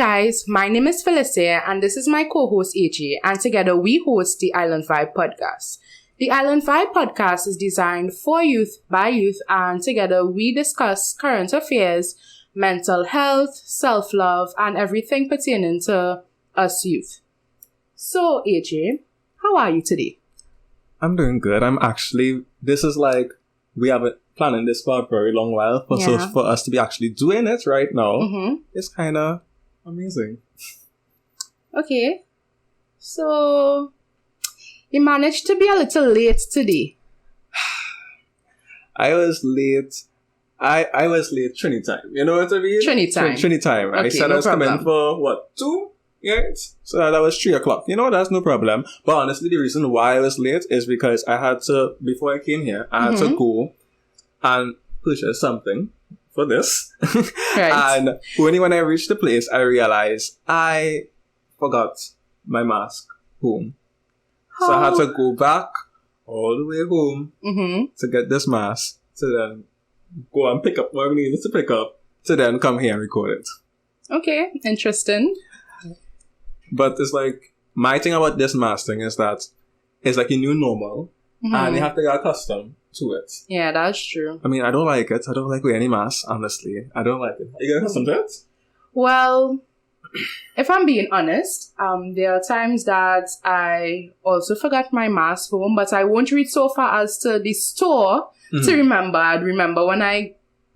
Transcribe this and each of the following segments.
guys, my name is Phillicia and this is my co-host AJ, and together we host the Island Vibe podcast. The Island Vibe podcast is designed for youth by youth, and together we discuss current affairs, mental health, self-love, and everything pertaining to us youth. So AJ, how are you today? I'm doing good. This is like, we haven't planning this for a very long while, so for us to be actually doing it right now, it's kind of amazing. Okay, so you managed to be a little late today. I was late. I was late Trinity time. You know what I mean? Trinity time. Trinity time. Okay, I said I was coming for 2? Yes. So that was 3 o'clock. You know, that's no problem. But honestly, the reason why I was late is because I had to, before I came here, I had to go and purchase something for this. Right. And only when I reached the place, I realized I forgot my mask home. So I had to go back all the way home to get this mask, to then go and pick up what we needed to pick up, to then come here and record it. Okay, interesting. But it's like, my thing about this mask thing is that it's like a new normal, and you have to get accustomed to it. Yeah, that's true. I mean, I don't like it. I don't like wearing any mask, honestly. I don't like it. Are you getting accustomed to it? Well, if I'm being honest, there are times that I also forgot my mask home, but I won't reach so far as to the store to remember. I'd remember when I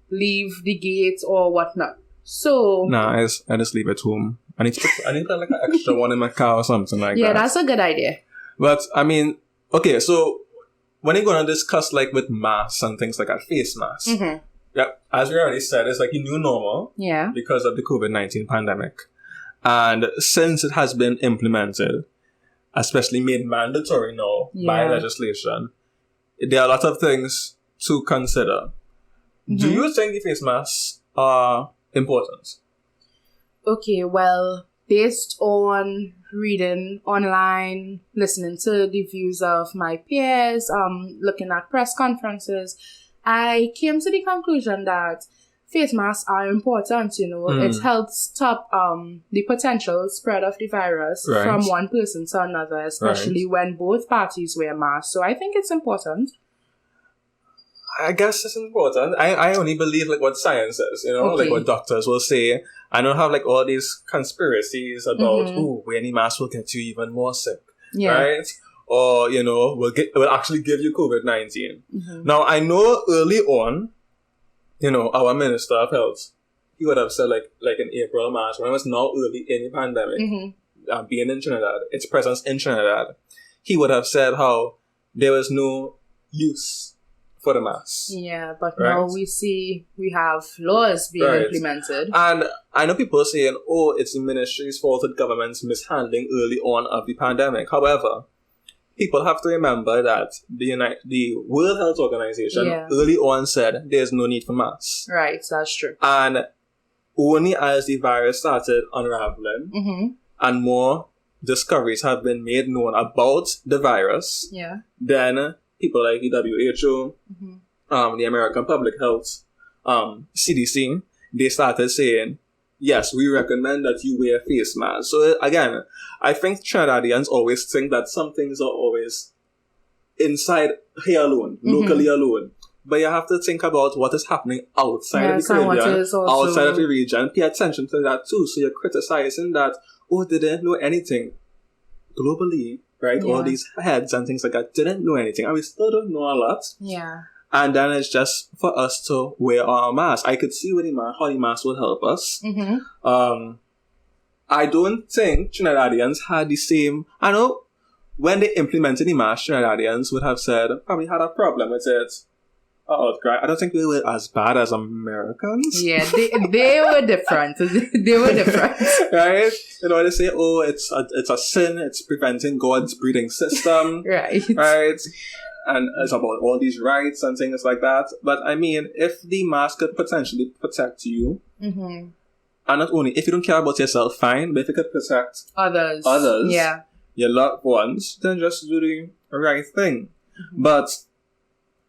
leave the gate or whatnot. So... Nah, I just leave it home. I need to put like an extra one in my car or something like that. Yeah, that's a good idea. But, I mean, okay, so when you're going to discuss like with masks and things like that, face masks, as we already said, it's like a new normal because of the COVID-19 pandemic. And since it has been implemented, especially made mandatory now by legislation, there are a lot of things to consider. Do you think the face masks are important? Okay, well, based on reading online, listening to the views of my peers, looking at press conferences, I came to the conclusion that face masks are important, you know. It helps stop the potential spread of the virus from one person to another, especially when both parties wear masks. So I think it's important. I guess it's important. I only believe like what science says, you know, like what doctors will say. I don't have like all these conspiracies about, wearing a mask will get you even more sick, right? Or, you know, will actually give you COVID-19. Now, I know early on, you know, our Minister of Health, he would have said like in April, March, when it was now early in the pandemic, being in Trinidad, its presence in Trinidad, he would have said how there was no use for the mask. Yeah, but now we have laws being implemented. And I know people saying, it's the ministry's fault that government's mishandling early on of the pandemic. However, people have to remember that the World Health Organization early on said there's no need for masks. Right, that's true. And only as the virus started unraveling and more discoveries have been made known about the virus, then people like the WHO, the American Public Health, CDC, they started saying, yes, we recommend that you wear face masks. So again, I think Trinidadians always think that some things are always inside here alone, locally alone. But you have to think about what is happening outside of the Caribbean, outside of the region. Pay attention to that too. So you're criticizing that, they didn't know anything globally. Right? Yeah. All these heads and things like that didn't know anything. And we still don't know a lot. Yeah. And then it's just for us to wear our mask. I could see how the mask would help us. I don't think Trinidadians had the same... I know when they implemented the mask, Trinidadians would have said, probably had a problem with it. I don't think they were as bad as Americans. Yeah, they were different. They were different. Right? You know, they say, it's a sin, it's preventing God's breeding system. Right? And it's about all these rights and things like that. But I mean, if the mask could potentially protect you, and not only, if you don't care about yourself, fine, but if it could protect others, your loved ones, then just do the right thing. But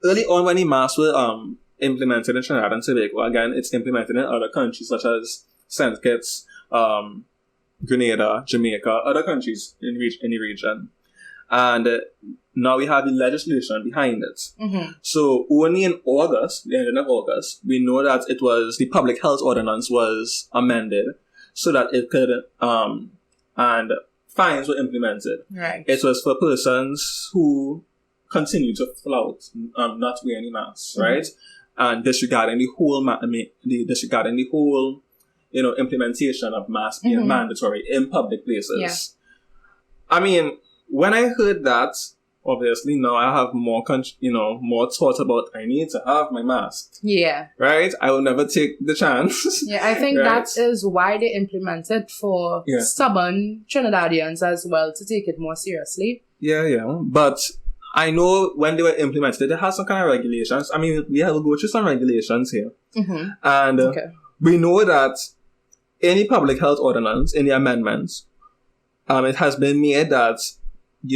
early on, when the masks were implemented in Trinidad and Tobago, again, it's implemented in other countries such as St. Kitts, Grenada, Jamaica, other countries in the region. And now we have the legislation behind it. Mm-hmm. So only in August, the end of August, we know that it was the public health ordinance was amended so that it could, and fines were implemented. Right. It was for persons who continue to flout, not wear any masks, right? And disregarding the whole, implementation of masks being mandatory in public places. Yeah. I mean, when I heard that, obviously now I have more thought about I need to have my mask. Yeah. Right? I will never take the chance. Yeah, I think right? that is why they implemented for stubborn Trinidadians as well to take it more seriously. Yeah. But I know when they were implemented, they had some kind of regulations. I mean, we have to go through some regulations here. Mm-hmm. And we know that any public health ordinance, any amendments, it has been made that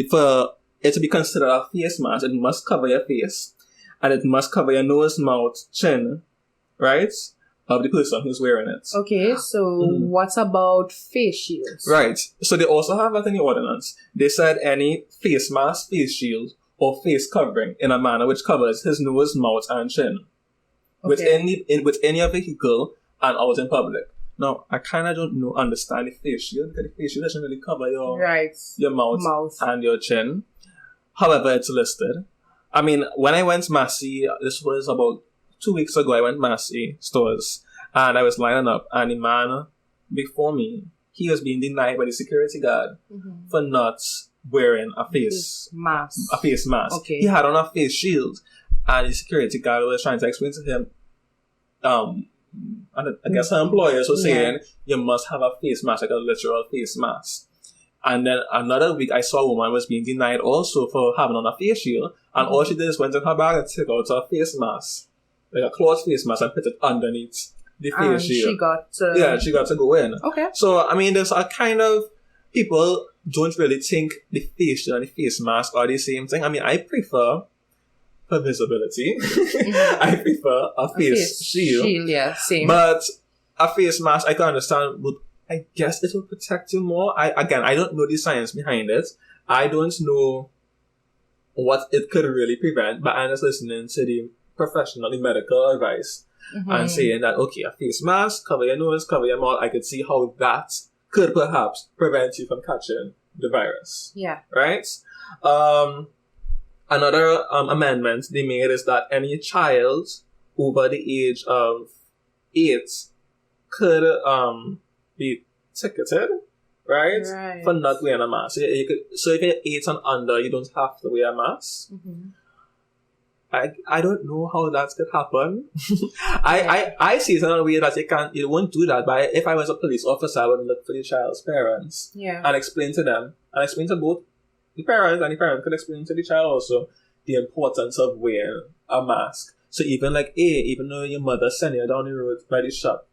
for it to be considered a face mask, it must cover your face. And it must cover your nose, mouth, chin, right? Of the person who's wearing it. Okay, so what about face shields? Right. So they also have that in the ordinance. They said any face mask, face shield, or face covering in a manner which covers his nose, mouth, and chin. Okay. With any vehicle and out in public. Now, I kind of don't understand the face shield because the face shield doesn't really cover your mouth and your chin. However, it's listed. I mean, when I went Massey, this was about 2 weeks ago, I went Massey stores and I was lining up and the man before me, he was being denied by the security guard for not wearing a face mask. Okay. He had on a face shield and the security guard was trying to explain to him, and I guess her employers were saying, you must have a face mask, like a literal face mask. And then another week, I saw a woman was being denied also for having on a face shield. And all she did is went in her bag and took out a face mask, like a cloth face mask, and put it underneath the face shield. She got to go in. Okay. So, I mean, there's a kind of people don't really think the face shield and the face mask are the same thing. I mean, I prefer for visibility. I prefer a face shield. Yeah, same. But a face mask, I can understand, but I guess it will protect you more. I don't know the science behind it. I don't know what it could really prevent, but I'm just listening to the professional, the medical advice and saying that, okay, a face mask, cover your nose, cover your mouth. I could see how that could perhaps prevent you from catching the virus. Yeah. Right? Another amendment they made is that any child over the age of 8 could be ticketed, right? For not wearing a mask. So if you're 8 and under, you don't have to wear a mask. I don't know how that could happen. I see it in a way that you won't do that. But if I was a police officer, I would look for the child's parents and explain to them, and explain to both the parents, and the parents could explain to the child also the importance of wearing a mask. So even even though your mother sent you down the road by the shop,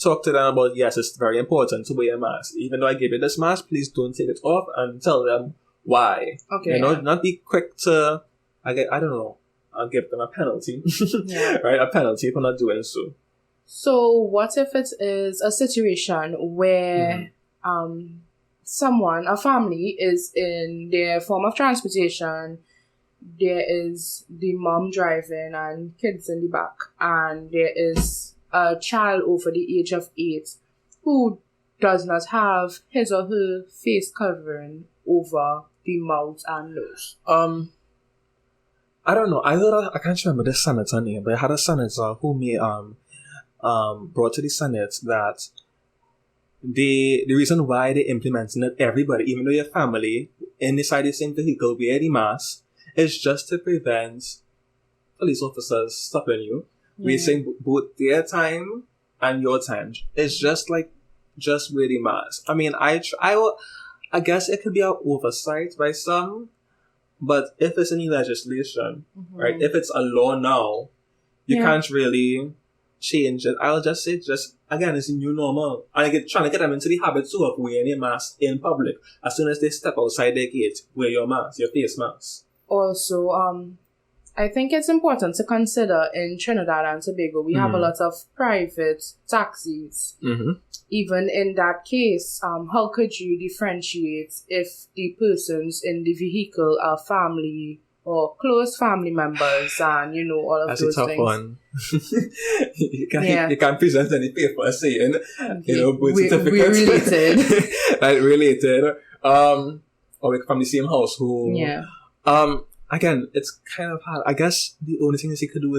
talk to them about, yes, it's very important to wear a mask. Even though I give you this mask, please don't take it off, and tell them why. Okay. Not be quick to, I don't know, I'll give them a penalty. Right? A penalty for not doing so. So what if it is a situation where a family is in their form of transportation, there is the mom driving and kids in the back, and there is a child over the age of 8 who does not have his or her face covering over the mouth and nose? I don't know. I can't remember the senator name, but I had a senator who brought to the Senate that the reason why they implementing it, everybody, even though your family inside the same vehicle wear the mask, is just to prevent police officers stopping you, wasting both their time and your time. It's just wear the mask. I mean, I guess it could be an oversight by some, but if it's any legislation, right? If it's a law now, you can't really change it. I'll just say, again, it's a new normal. And trying to get them into the habit too of wearing a mask in public. As soon as they step outside their gate, wear your mask, your face mask. Also, I think it's important to consider in Trinidad and Tobago, we have a lot of private taxis. Even in that case, how could you differentiate if the persons in the vehicle are family or close family members and, all of those things? That's a tough one. You can't present any paper saying, birth certificates. We're related. Like, related. Or we're from the same household. Yeah. Again, it's kind of hard. I guess the only thing you could do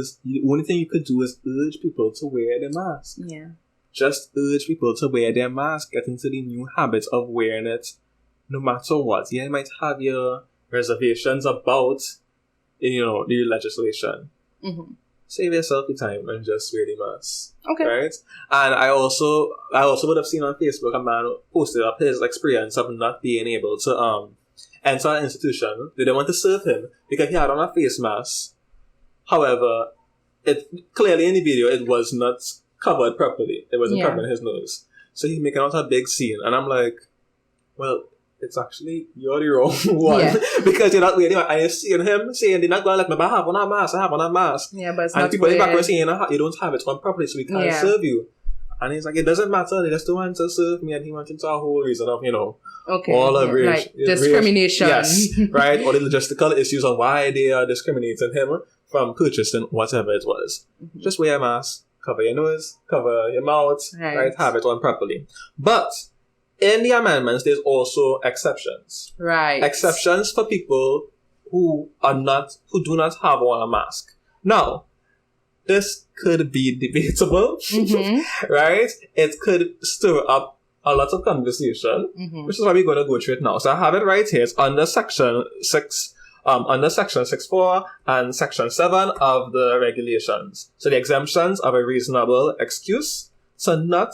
is urge people to wear their mask. Yeah. Just urge people to wear their mask, get into the new habit of wearing it no matter what. You might have your reservations about, the legislation. Save yourself the time and just wear the mask. Okay. Right? And I also would have seen on Facebook a man posted up his experience of not being able to enter an institution. They didn't want to serve him because he had on a face mask. However, it clearly in the video it was not covered properly. It wasn't covering his nose. So he's making out a big scene. And I'm like, well, it's actually, you're the wrong one. Because you're not wearing it. And you're seeing him saying, they're not going to let me, but I have on a mask. Yeah, but it's and not people in the back weird. were saying, you don't have it on properly, so we can't serve you. And he's like, it doesn't matter. They just don't want to serve me. And he went into a whole reason of, all of like discrimination. Yes, right? Or the logistical issues on why they are discriminating him from purchasing whatever it was. Just wear a mask. Cover your nose, cover your mouth, right? Have it on properly. But in the amendments, there's also exceptions. Right. Exceptions for people who do not have on a mask. Now, this could be debatable, right? It could stir up a lot of conversation, which is why we're going to go through it now. So I have it right here. It's under section 6. Under section 6.4 and section 7 of the regulations. So the exemptions of a reasonable excuse to not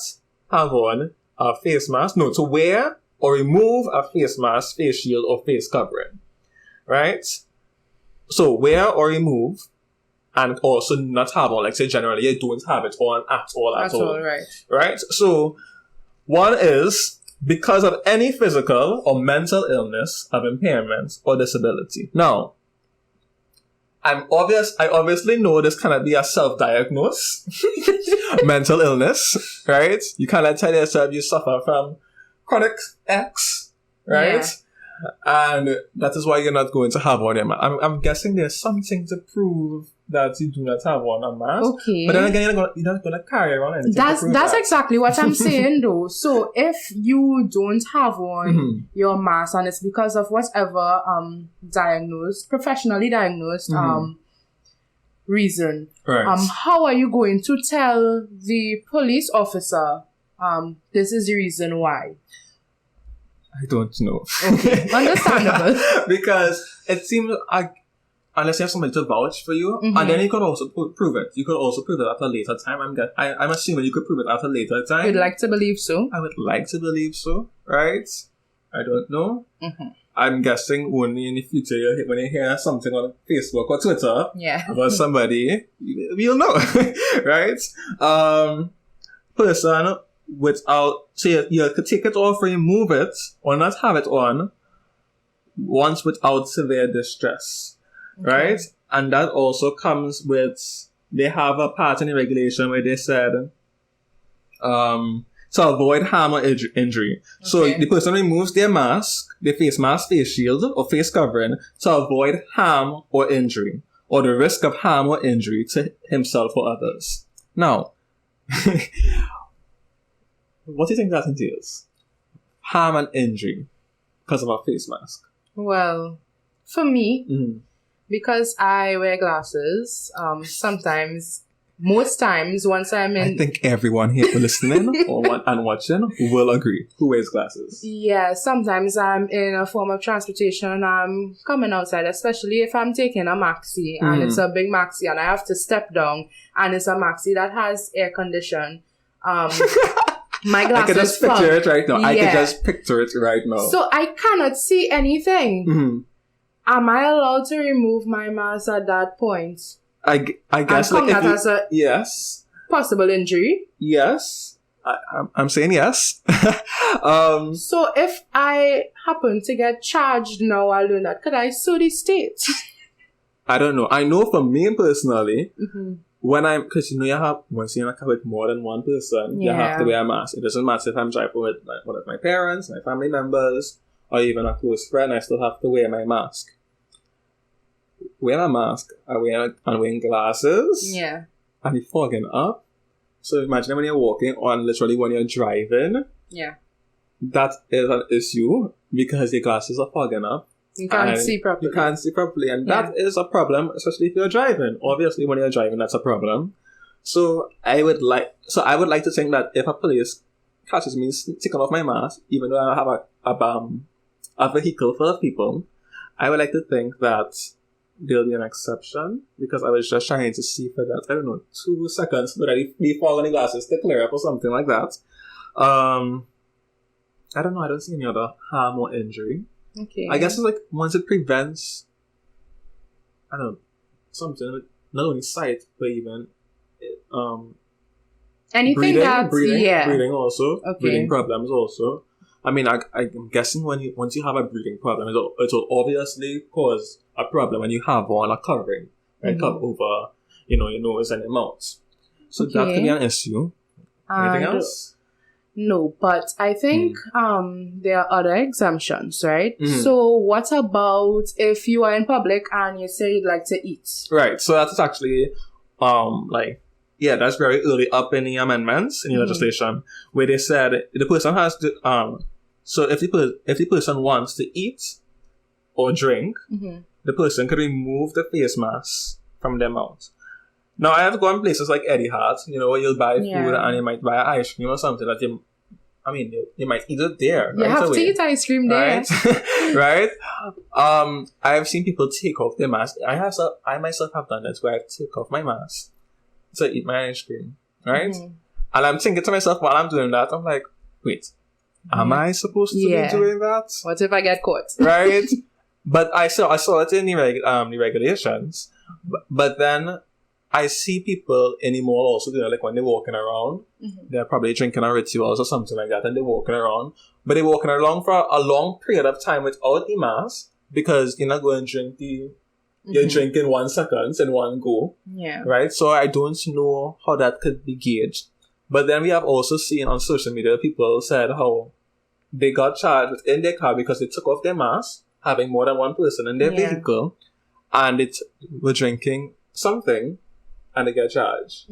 have on a face mask, to wear or remove a face mask, face shield, or face covering. Right? So wear or remove, and also not have on, like say generally you don't have it on at all. Right. Right? So one is because of any physical or mental illness of impairment or disability. Now, I obviously know this cannot be a self-diagnosed mental illness, right? You cannot tell yourself you suffer from chronic X, right? Yeah. And that is why you're not going to have on your mask. I'm guessing there's something to prove that you do not have on a mask. Okay. But then again, you're not going to carry around anything. That's exactly what I'm saying though. So if you don't have on your mask and it's because of whatever professionally diagnosed reason, how are you going to tell the police officer this is the reason why? I don't know. Okay, understandable. Because it seems like unless you have somebody to vouch for you, and then you could also prove it. You could also prove it at a later time. I'm assuming you could prove it at a later time. You'd like to believe so? I would like to believe so, right? I don't know. I'm guessing only in the future when you hear something on Facebook or Twitter about somebody, you'll know, right? Person without, so you could take it off, remove it, or not have it on, once without severe distress. Right? And that also comes with, they have a part in the regulation where they said, to avoid harm or injury. So the person removes their mask, their face mask, face shield, or face covering to avoid harm or injury, or the risk of harm or injury to himself or others. Now, what do you think that entails? Harm and injury because of a face mask? Well, for me, because I wear glasses, most times, once I'm in... I think everyone here listening and watching will agree. Who wears glasses? Yeah, sometimes I'm in a form of transportation and I'm coming outside, especially if I'm taking a maxi and it's a big maxi and I have to step down and it's a maxi that has air condition. My glasses I can just picture it right now. I can just picture it right now. So I cannot see anything. Am I allowed to remove my mask at that point? I guess like that as a yes possible injury. Yes, I'm saying yes. So if I happen to get charged now, I'll do that. Could I sue the state? I don't know. I know for me personally, because you have, once you're in a car with more than one person, you have to wear a mask. It doesn't matter if I'm driving with one of my parents, my family members, or even a close friend, I still have to wear my mask. Wearing a mask, I'm wearing glasses. Yeah. And you're fogging up. So imagine when you're walking, or literally when you're driving. Yeah. That is an issue because your glasses are fogging up. You can't see properly. You can't see properly. And that is a problem, especially if you're driving. Obviously, when you're driving, that's a problem. So I would like to think that if a police catches me taking off my mask, even though I have a vehicle full of people, I would like to think that there'll be an exception, because I was just trying to see for that, 2 seconds, but the fog on the glasses to clear up or something like that. I don't know. I don't see any other harm or injury. Okay. I guess it's like once it prevents, I don't know, something with not only sight but even anything breathing also, breathing Okay. problems also. I mean, I'm guessing once you have a breathing problem, it'll obviously cause a problem when you have on a covering, right? Cover over, your nose and your mouth. So that could be an issue. Anything else? No, but I think there are other exemptions, right? Mm-hmm. So what about if you are in public and you say you'd like to eat? Right. So that's actually that's very early up in the amendments in the legislation, where they said the person has to so if the person wants to eat or drink, the person could remove the face mask from their mouth. Now, I have gone places like Eddie Hart, where you'll buy food and you might buy ice cream or something that you might eat it there. You have to eat ice cream there. Right? I have seen people take off their mask. I myself have done this, where I take off my mask to eat my ice cream. Right? And I'm thinking to myself while I'm doing that, I'm like, wait, am I supposed to be doing that? What if I get caught? Right? But I saw it in the regulations. But then I see people in the mall also doing it, like when they're walking around, they're probably drinking a rituals or something like that, and they're walking around. But they're walking along for a long period of time without the mask, because you're not going to drink you're drinking 1 second in one go. Yeah. Right? So I don't know how that could be gauged. But then we have also seen on social media people said how they got charged within their car because they took off their mask, having more than one person in their vehicle, and they were drinking something, and they get charged.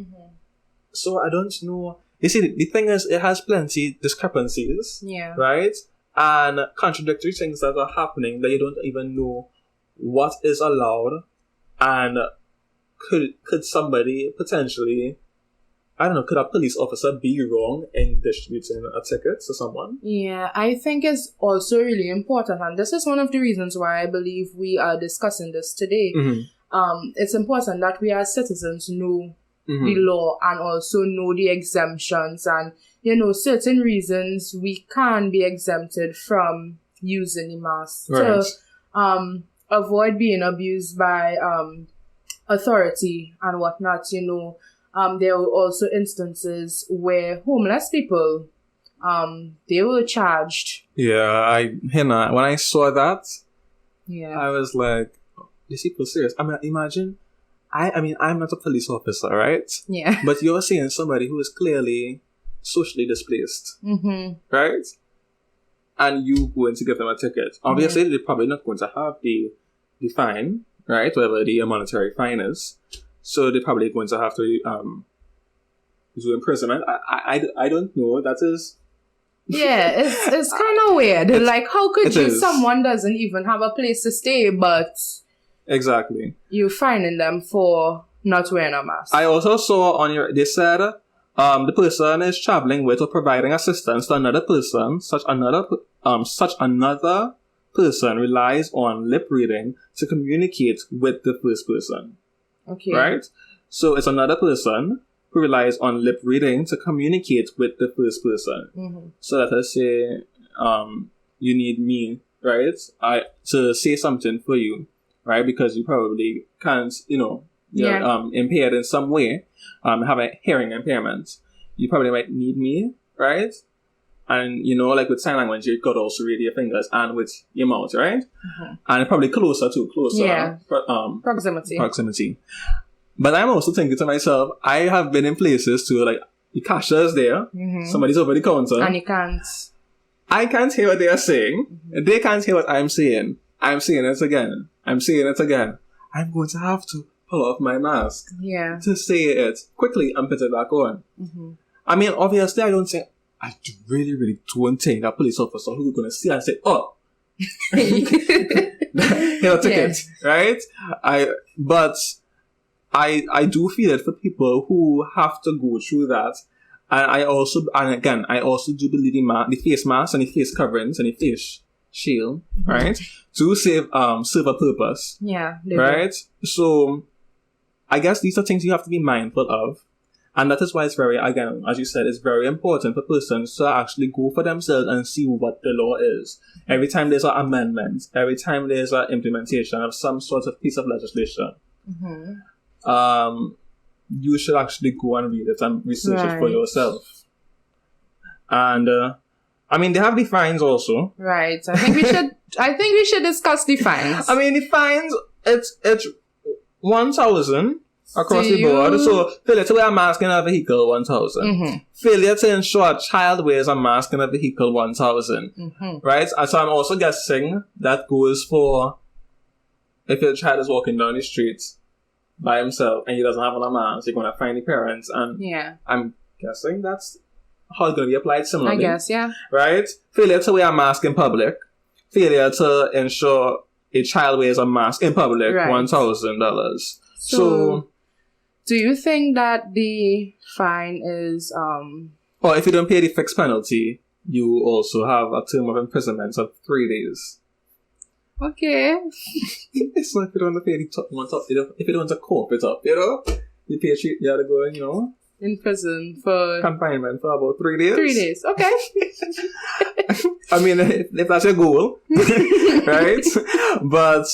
So I don't know. You see, the thing is, it has plenty discrepancies, right? And contradictory things that are happening that you don't even know what is allowed, and could somebody potentially, I don't know, could a police officer be wrong in distributing a ticket to someone? Yeah, I think it's also really important, and this is one of the reasons why I believe we are discussing this today. It's important that we as citizens know the law and also know the exemptions and, certain reasons we can be exempted from using the mask to avoid being abused by authority and whatnot. There were also instances where homeless people, they were charged. Yeah, when I saw that, I was like, these people serious. I mean, imagine, I'm not a police officer, right? Yeah. But you're seeing somebody who is clearly socially displaced, right? And you going to give them a ticket. Obviously, they're probably not going to have the fine, right? Whatever the monetary fine is. So they're probably going to have to do imprisonment. I don't know. That is... Yeah, it's kind of weird. Like, how could someone doesn't even have a place to stay, but... Exactly. You're fining them for not wearing a mask. I also saw they said the person is traveling with or providing assistance to another person, such another person relies on lip reading to communicate with the first person. Okay. Right? So it's another person who relies on lip reading to communicate with the first person. So that I say, you need me, right? To say something for you, right? Because you probably can't, you're impaired in some way, have a hearing impairment. You probably might need me, right? And, you know, like with sign language, you could also read your fingers and with your mouth, right? And probably closer. Yeah. Proximity. But I'm also thinking to myself, I have been in places too, like, the cashier's there, somebody's over the counter. And you can't. I can't hear what they are saying. They can't hear what I'm saying. I'm saying it again. I'm going to have to pull off my mask to say it quickly and put it back on. I mean, obviously, I really, really don't think a police officer who's going to see and say, oh, here's a ticket, right? But I do feel it for people who have to go through that. And I also do believe the face mask and the face coverings and the face shield, right? To serve a purpose. Yeah. Right? So I guess these are things you have to be mindful of. And that is why it's again, as you said, it's very important for persons to actually go for themselves and see what the law is. Every time there's an amendment, every time there's an implementation of some sort of piece of legislation, you should actually go and read it and research it for yourself. And I mean, they have the fines also. Right. I think we should discuss the fines. I mean, the fines, it's 1,000 across the board. So failure to wear a mask in a vehicle, 1,000. Failure to ensure a child wears a mask in a vehicle, 1,000. Right? And so I'm also guessing that goes for if your child is walking down the street by himself and he doesn't have on a mask, you're going to find the parents. And I'm guessing that's how it's going to be applied similarly. I guess, yeah. Right? Failure to wear a mask in public. Failure to ensure a child wears a mask in public, $1,000. So, do you think that the fine is... Or if you don't pay the fixed penalty, you also have a term of imprisonment of 3 days. Okay. So if you don't pay if you don't cope it up, you know, you pay you have to go, you know, in prison for confinement for about 3 days. 3 days, okay. I mean, if that's your goal, right? But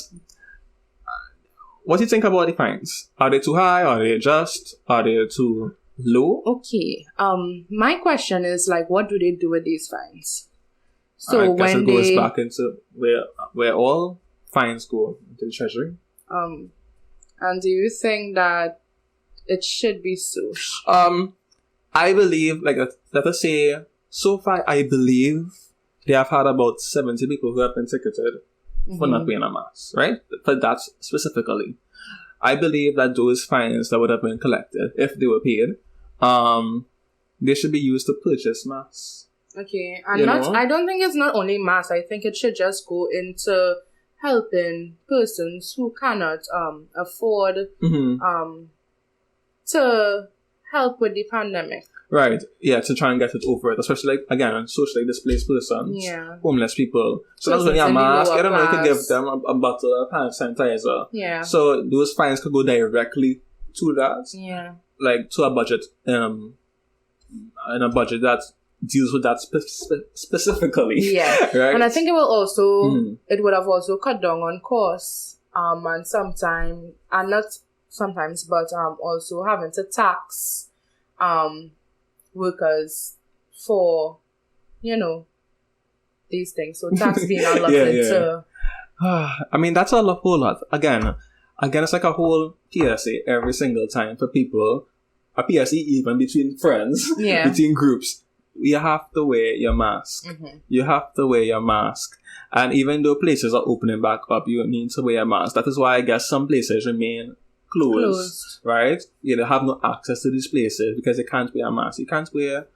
what do you think about the fines? Are they too high? Are they just? Are they too low? Okay. My question is like, what do they do with these fines? So I guess it goes back into where all fines go, into the treasury. And do you think that it should be so? I believe, like, let us say, so far, I believe they have had about 70 people who have been ticketed for not wearing a mask, right? For that specifically. I believe that those fines that would have been collected, if they were paid, they should be used to purchase masks. Okay, and I don't think it's not only masks. I think it should just go into helping persons who cannot afford to help with the pandemic. Right, yeah, to try and get it over it, especially, like, again, socially displaced persons, homeless people. So that's when you have a mask, I don't know, you could give them a bottle of hand sanitizer. Yeah. So those fines could go directly to that. Yeah. Like, to a budget, in a budget that deals with that specifically. Yeah. Right? And I think it will also, it would have also cut down on costs, and sometimes, and not sometimes, but also having to tax workers for, you know, these things. So tax being allotted to... I mean, that's a whole lot. Again, it's like a whole PSA every single time for people. A PSA even between friends, between groups. You have to wear your mask. You have to wear your mask. And even though places are opening back up, you need to wear a mask. That is why I guess some places remain closed. Right? You have no access to these places because you can't wear a mask. You can't wear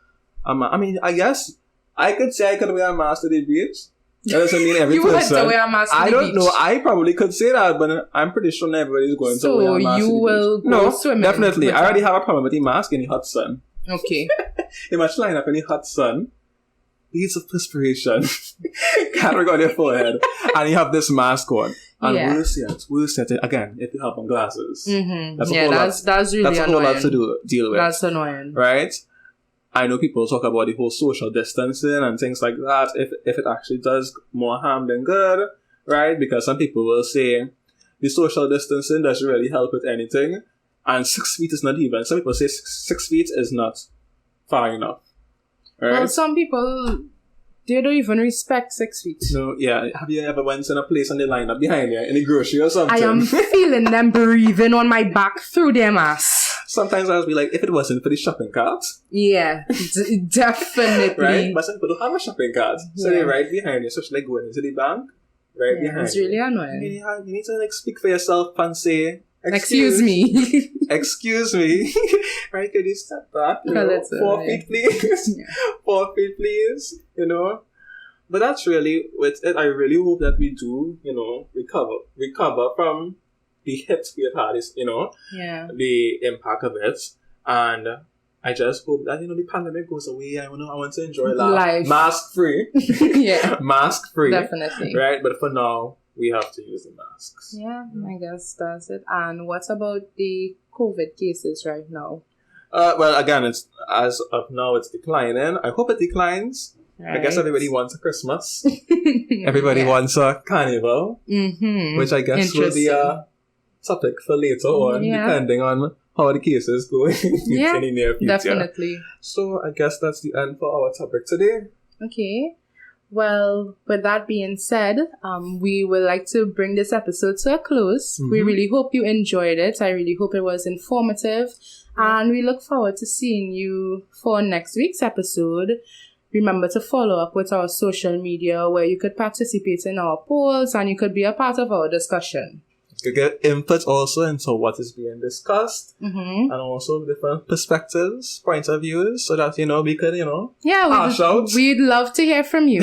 a mask. I mean, I guess I could say I could wear a mask to the beach. That doesn't mean every person. You had to wear a mask to the beach. I don't know. I probably could say that, but I'm pretty sure not everybody's going to wear a mask. So you will go swimming? No, definitely. I already have a problem with the mask in the hot sun. Okay. Imagine lying up in the hot sun, beads of perspiration, gathering on your forehead, and you have this mask on. And we'll set it again if you have on glasses. That's really that's a whole lot to deal with. That's annoying. Right? I know people talk about the whole social distancing and things like that, if it actually does more harm than good, right? Because some people will say the social distancing doesn't really help with anything, and 6 feet is not even. Some people say 6 feet is not far enough, right? Well, some people They don't even respect 6 feet. No, yeah. Have you ever went in a place and they line up behind you in the grocery or something? I am feeling them breathing on my back through their mask. Sometimes I'll be like, if it wasn't for the shopping cart. Yeah, definitely. Right? But some people don't have a shopping cart. So they're right behind you, especially going into the bank. Right behind it's really annoying. You need to like speak for yourself and say, Excuse me. Excuse me. Right? Can you step back? 4 feet, please. 4 feet, please. But that's really with it. I really hope that we do, recover from the hit we had, the impact of it. And I just hope that, the pandemic goes away. I want to enjoy life. Mask free. Yeah. Mask free. Definitely. Right? But for now, we have to use the masks. Yeah, I guess that's it. And what about the COVID cases right now? Well, again, it's as of now, it's declining. I hope it declines. Right. I guess everybody wants a Christmas. Everybody wants a carnival. Mm-hmm. Which I guess will be a topic for later on, depending on how the cases go in the near future. Definitely. So I guess that's the end for our topic today. Okay. Well, with that being said, we would like to bring this episode to a close. Mm-hmm. We really hope you enjoyed it. I really hope it was informative. And we look forward to seeing you for next week's episode. Remember to follow up with our social media where you could participate in our polls and you could be a part of our discussion. You could get input also into what is being discussed and also different perspectives, points of views, so that, we could, hash out. We'd love to hear from you.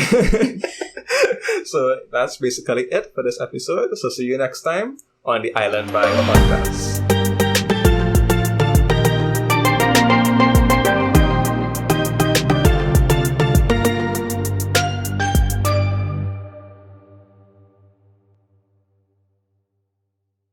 So that's basically it for this episode. So see you next time on the Island Vibe Podcast.